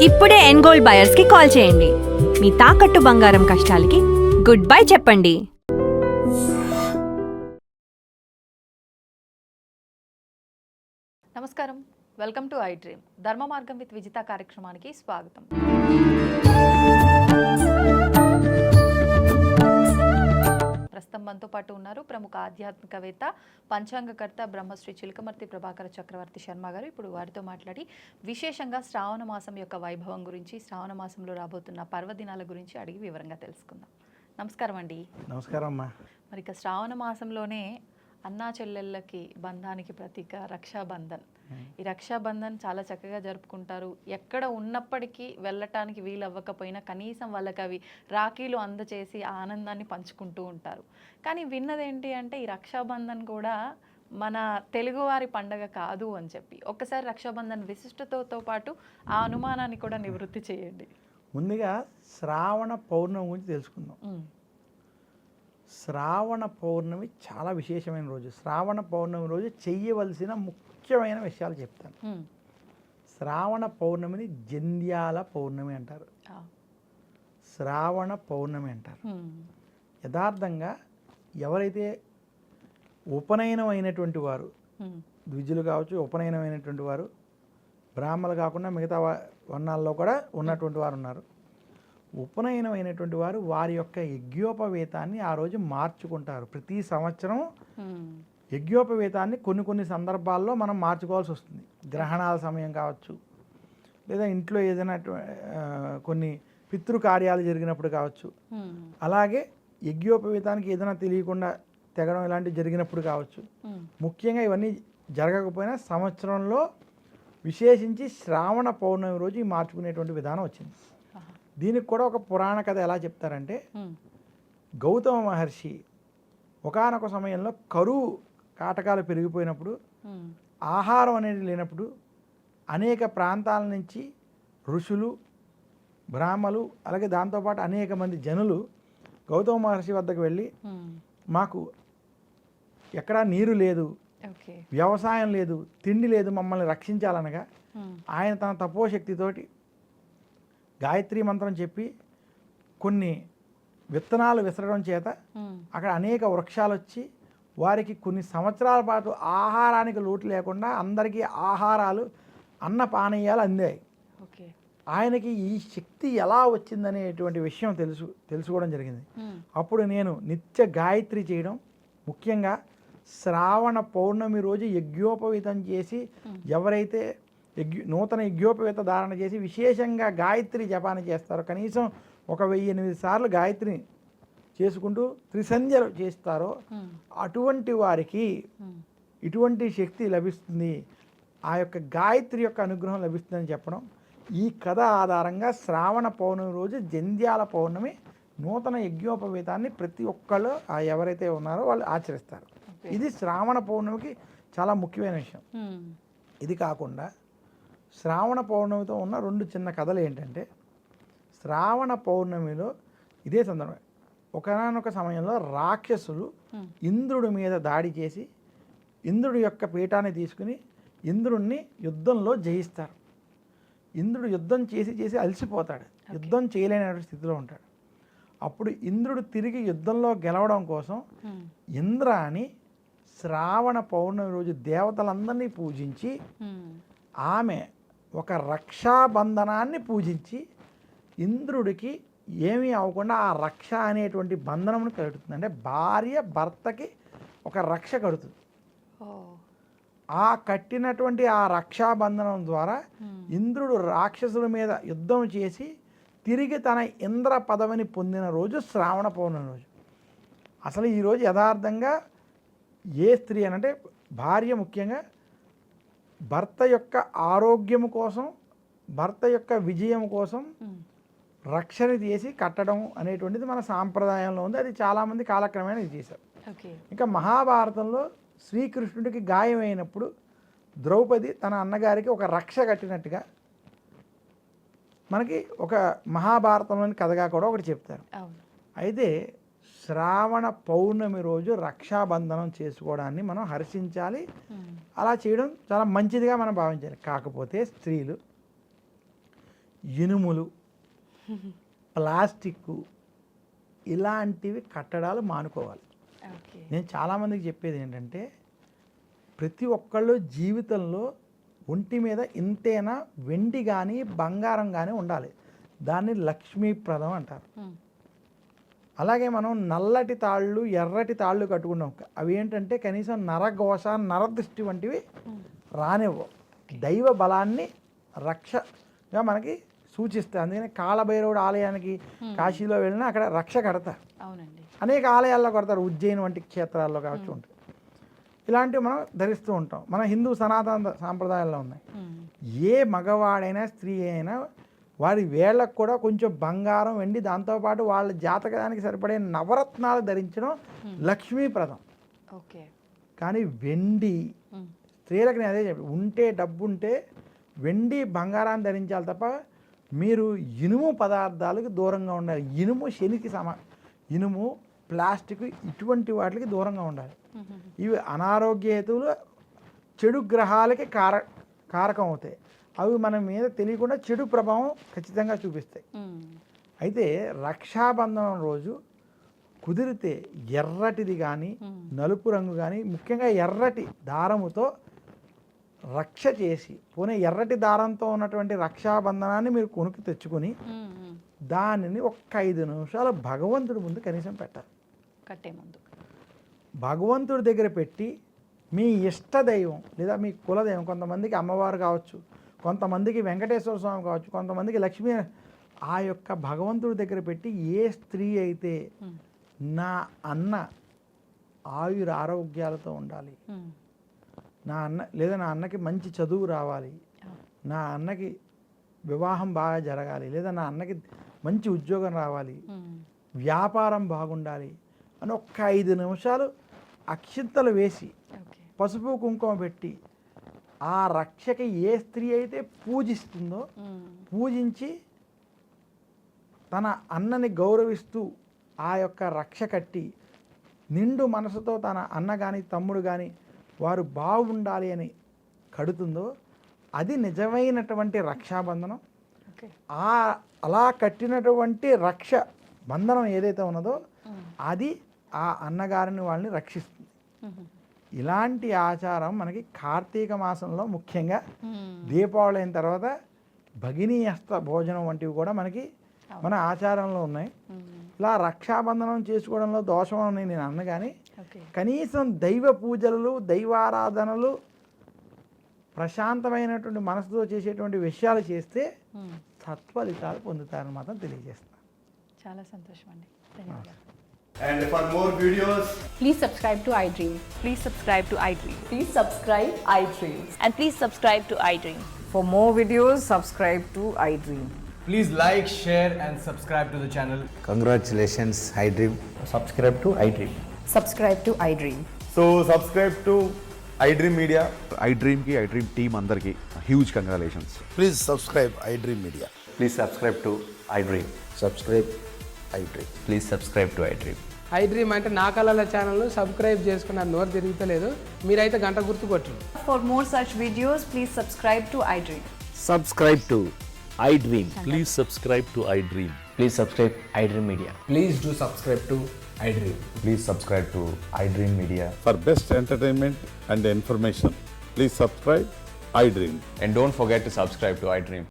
ఇప్పుడే ఎన్గోల్డ్ బయర్స్ కి కాల్ చేయండి. మీ తాకట్టు బంగారం కష్టాలకి గుడ్ బై చెప్పండి. నమస్కారం, వెల్కమ్ టు ఐ డ్రీమ్. ధర్మ మార్గం విత్ విజిత కార్యక్రమానికి స్వాగతం. ప్రస్తుతం మనతో పాటు ఉన్నారు ప్రముఖ ఆధ్యాత్మికవేత్త, పంచాంగకర్త బ్రహ్మశ్రీ చిలకమర్తి ప్రభాకర చక్రవర్తి శర్మ గారు. ఇప్పుడు వారితో మాట్లాడి విశేషంగా శ్రావణ మాసం యొక్క వైభవం గురించి, శ్రావణ మాసంలో రాబోతున్న పర్వదినాల గురించి అడిగి వివరంగా తెలుసుకుందాం. నమస్కారం అండి. నమస్కారం అమ్మా. మరి ఇక శ్రావణ మాసంలోనే అన్నా చెల్లెళ్ళకి బంధానికి ప్రతీక రక్షాబంధన్. ఈ రక్షాబంధన్ చాలా చక్కగా జరుపుకుంటారు. ఎక్కడ ఉన్నప్పటికీ వెళ్ళటానికి వీలు అవ్వకపోయినా కనీసం వాళ్ళకి అవి రాఖీలు అందచేసి ఆ ఆనందాన్ని పంచుకుంటూ ఉంటారు. కానీ విన్నదేంటి అంటే ఈ రక్షాబంధన్ కూడా మన తెలుగువారి పండగ కాదు అని చెప్పి, ఒక్కసారి రక్షాబంధన్ విశిష్టతతో పాటు ఆ అనుమానాన్ని కూడా నివృత్తి చేయండి. ముందుగా శ్రావణ పౌర్ణమి గురించి తెలుసుకుందాం. శ్రావణ పౌర్ణమి చాలా విశేషమైన రోజు. శ్రావణ పౌర్ణమి రోజు చెయ్యవలసిన ముఖ్యమైన విషయాలు చెప్తాను. శ్రావణ పౌర్ణమిని జంధ్యాల పౌర్ణమి అంటారు, శ్రావణ పౌర్ణమి అంటారు. యథార్థంగా ఎవరైతే ఉపనయనం అయినటువంటి వారు, ద్విజులు కావచ్చు, ఉపనయనం అయినటువంటి వారు, బ్రాహ్మణులు కాకుండా మిగతా వర్ణాల్లో కూడా ఉన్నటువంటి వారు ఉన్నారు. ఉపనయనం అయినటువంటి వారు వారి యొక్క యజ్ఞోపవేతాన్ని ఆ రోజు మార్చుకుంటారు. ప్రతి సంవత్సరం యజ్ఞోపవేతాన్ని కొన్ని సందర్భాల్లో మనం మార్చుకోవాల్సి వస్తుంది. గ్రహణాల సమయం కావచ్చు, లేదా ఇంట్లో ఏదైనా కొన్ని పితృకార్యాలు జరిగినప్పుడు కావచ్చు, అలాగే యజ్ఞోపవేతానికి ఏదైనా తెలియకుండా తెగడం ఇలాంటివి జరిగినప్పుడు కావచ్చు. ముఖ్యంగా ఇవన్నీ జరగకపోయినా సంవత్సరంలో విశేషించి శ్రావణ పౌర్ణమి రోజు ఈ మార్చుకునేటువంటి విధానం వచ్చింది. దీనికి కూడా ఒక పురాణ కథ ఎలా చెప్తారంటే, గౌతమ మహర్షి ఒకానొక సమయంలో కరువు కాటకాలు పెరిగిపోయినప్పుడు, ఆహారం అనేది లేనప్పుడు అనేక ప్రాంతాల నుంచి ఋషులు, బ్రాహ్మలు, అలాగే దాంతోపాటు అనేక మంది జనులు గౌతమ మహర్షి వద్దకు వెళ్ళి, మాకు ఎక్కడా నీరు లేదు, వ్యవసాయం లేదు, తిండి లేదు, మమ్మల్ని రక్షించాలనగా ఆయన తన తపోశక్తితోటి గాయత్రి మంత్రం చెప్పి కొన్ని విత్తనాలు విసరడం చేత అక్కడ అనేక వృక్షాలు వచ్చి వారికి కొన్ని సంవత్సరాల పాటు ఆహారానికి లోటు లేకుండా అందరికీ ఆహారాలు, అన్న పానీయాలు అందాయి. ఆయనకి ఈ శక్తి ఎలా వచ్చిందనేటువంటి విషయం తెలుసుకోవడం జరిగింది. అప్పుడు నేను నిత్య గాయత్రి చేయడం, ముఖ్యంగా శ్రావణ పౌర్ణమి రోజు యజ్ఞోపవీతం చేసి ఎవరైతే నూతన యజ్ఞోపవేత ధారణ చేసి విశేషంగా గాయత్రి జపాన్ని చేస్తారో, కనీసం 1008 సార్లు గాయత్రిని చేసుకుంటూ త్రిసంధ్యలు చేస్తారో అటువంటి వారికి ఇటువంటి శక్తి లభిస్తుంది, ఆ యొక్క గాయత్రి యొక్క అనుగ్రహం లభిస్తుందని చెప్పడం. ఈ కథ ఆధారంగా శ్రావణ పౌర్ణమి రోజు జంధ్యాల పౌర్ణమి నూతన యజ్ఞోపవేతాన్ని ప్రతి ఒక్కళ్ళు ఎవరైతే ఉన్నారో వాళ్ళు ఆచరిస్తారు. ఇది శ్రావణ పౌర్ణమికి చాలా ముఖ్యమైన విషయం. ఇది కాకుండా శ్రావణ పౌర్ణమితో ఉన్న 2 చిన్న కథలు ఏంటంటే, శ్రావణ పౌర్ణమిలో ఇదే సందర్భం ఒకనొక సమయంలో రాక్షసులు ఇంద్రుడి మీద దాడి చేసి ఇంద్రుడి యొక్క పీఠాన్ని తీసుకుని ఇంద్రుడిని యుద్ధంలో జయిస్తారు. ఇంద్రుడు యుద్ధం చేసి అలసిపోతాడు, యుద్ధం చేయలేని స్థితిలో ఉంటాడు. అప్పుడు ఇంద్రుడు తిరిగి యుద్ధంలో గెలవడం కోసం ఇంద్రాని శ్రావణ పౌర్ణమి రోజు దేవతలందరినీ పూజించి ఆమె ఒక రక్షాబంధనాన్ని పూజించి ఇంద్రుడికి ఏమీ అవ్వకుండా ఆ రక్ష అనేటువంటి బంధనమును కలుగుతుంది. అంటే భార్య భర్తకి ఒక రక్ష కడుతుంది. ఆ కట్టినటువంటి ఆ రక్షాబంధనం ద్వారా ఇంద్రుడు రాక్షసుల మీద యుద్ధం చేసి తిరిగి తన ఇంద్ర పదవిని పొందిన రోజు శ్రావణ పౌర్ణమి రోజు. అసలు ఈరోజు యథార్థంగా ఏ స్త్రీ అనంటే భార్య ముఖ్యంగా భర్త యొక్క ఆరోగ్యం కోసం, భర్త యొక్క విజయం కోసం రక్షణ చేసి కట్టడం అనేటువంటిది మన సాంప్రదాయంలో ఉంది. అది చాలామంది కాలక్రమేణా ఇది చేశారు. ఇంకా మహాభారతంలో శ్రీకృష్ణుడికి గాయమైనప్పుడు ద్రౌపది తన అన్నగారికి ఒక రక్ష కట్టినట్టుగా మనకి ఒక మహాభారతంలోని కథగా కూడా ఒకటి చెప్తారు. అయితే శ్రావణ పౌర్ణమి రోజు రక్షాబంధనం చేసుకోవడాన్ని మనం హర్షించాలి. అలా చేయడం చాలా మంచిదిగా మనం భావించాలి. కాకపోతే స్త్రీలు ఇనుములు, ప్లాస్టిక్ ఇలాంటివి కట్టడాలు మానుకోవాలి. ఓకే. నేను చాలామందికి చెప్పేది ఏంటంటే ప్రతి ఒక్కళ్ళు జీవితంలో ఒంటి మీద ఇంతేనా వెండి కానీ బంగారం కానీ ఉండాలి. దాన్ని లక్ష్మీప్రదం అంటారు. అలాగే మనం నల్లటి తాళ్ళు ఎర్రటి తాళ్ళు కట్టుకున్నాం. అవి ఏంటంటే కనీసం నరఘోష నరదృష్టి వంటివి రానివ్వవు. దైవ బలాన్ని రక్షగా మనకి సూచిస్తాయి. అందుకని కాళభైరవుడు ఆలయానికి కాశీలో వెళ్ళినా అక్కడ రక్ష కడతారు. అవునండి. అనేక ఆలయాల్లో కడతారు, ఉజ్జయిని వంటి క్షేత్రాల్లో కావచ్చు ఉంటాయి. ఇలాంటివి మనం ధరిస్తూ ఉంటాం. మన హిందూ సనాతన సాంప్రదాయాల్లో ఉన్నాయి. ఏ మగవాడైనా స్త్రీ అయినా వారి వేళ్ళకు కూడా కొంచెం బంగారం వెండి దాంతోపాటు వాళ్ళ జాతకానికి సరిపడే నవరత్నాలు ధరించడం లక్ష్మీప్రదం. ఓకే. కానీ వెండి స్త్రీలకు నేను అదే చెప్పి ఉంటే డబ్బు ఉంటే వెండి బంగారాన్ని ధరించాలి తప్ప మీరు ఇనుము పదార్థాలకు దూరంగా ఉండాలి. ఇనుము శనికి ఇనుము ప్లాస్టిక్ ఇటువంటి వాటికి దూరంగా ఉండాలి. ఇవి అనారోగ్య హేతువులు చెడు గ్రహాలకి కారకం అవుతాయి. అవి మన మీద తెలియకుండా చెడు ప్రభావం ఖచ్చితంగా చూపిస్తాయి. అయితే రక్షాబంధనం రోజు కుదిరితే ఎర్రటిది కానీ నలుపు రంగు కానీ ముఖ్యంగా ఎర్రటి దారముతో రక్ష చేసి పోనీ ఎర్రటి దారంతో ఉన్నటువంటి రక్షాబంధనాన్ని మీరు కొనుక్కు తెచ్చుకొని దానిని ఒక 5 నిమిషాలు భగవంతుడి ముందు కనీసం పెట్టాలి. కట్టే ముందు భగవంతుడి దగ్గర పెట్టి మీ ఇష్ట దైవం లేదా మీ కులదైవం, కొంతమందికి అమ్మవారు కావచ్చు, కొంతమందికి వెంకటేశ్వర స్వామి కావచ్చు, కొంతమందికి లక్ష్మీ, ఆ యొక్క భగవంతుడి దగ్గర పెట్టి ఏ స్త్రీ అయితే నా అన్న ఆయుర ఆరోగ్యాలతో ఉండాలి, నా అన్న లేదా నా అన్నకి మంచి చదువు రావాలి, నా అన్నకి వివాహం బాగా జరగాలి, లేదా నా అన్నకి మంచి ఉద్యోగం రావాలి, వ్యాపారం బాగుండాలి అని ఒక్క 5 నిమిషాలు అక్షింతలు వేసి పసుపు కుంకుమ పెట్టి ఆ రక్షకి ఏ స్త్రీ అయితే పూజిస్తుందో పూజించి తన అన్నని గౌరవిస్తూ ఆ యొక్క రక్ష కట్టి నిండు మనసుతో తన అన్న కానీ తమ్ముడు కానీ వారు బాగుండాలి అని కడుతుందో అది నిజమైనటువంటి రక్షాబంధనం. అలా కట్టినటువంటి రక్ష బంధనం ఏదైతే ఉన్నదో అది ఆ అన్నగారిని వాళ్ళని రక్షిస్తుంది. ఇలాంటి ఆచారం మనకి కార్తీక మాసంలో ముఖ్యంగా దీపావళి అయిన తర్వాత భగినీయస్త భోజనం వంటివి కూడా మనకి మన ఆచారంలో ఉన్నాయి. ఇలా రక్షాబంధనం చేసుకోవడంలో దోషం అని నేను అన్న కానీ కనీసం దైవ పూజలు దైవారాధనలు ప్రశాంతమైనటువంటి మనసుతో చేసేటువంటి విషయాలు చేస్తే సత్ఫలితాలు పొందుతారని మాత్రం తెలియజేస్తాను. చాలా సంతోషం అండి. ధన్యవాదాలు. And for more videos, Please subscribe to iDream. Please subscribe to iDream. Please subscribe iDream. And please subscribe to iDream. For more videos, subscribe to iDream. please like, share and subscribe to the channel. Congratulations, iDream. Subscribe to iDream. Subscribe to iDream. So subscribe to iDream Media. iDream ki iDream team andarki huge congratulations. Please subscribe iDream Media. Please subscribe to iDream. Subscribe iDream. Please subscribe to iDream. iDream అంటే నా కళల channel subscribe చేసుకున్న నోరు తిరుగుతలేదు, మీరైతే గంట గుర్తు కొట్టండి. For more such videos, please subscribe to iDream. Subscribe to iDream. Please subscribe to iDream. Please subscribe iDream Media. Please do subscribe to iDream. Please subscribe to iDream Media. For best entertainment and information, please subscribe iDream. And don't forget to subscribe to iDream.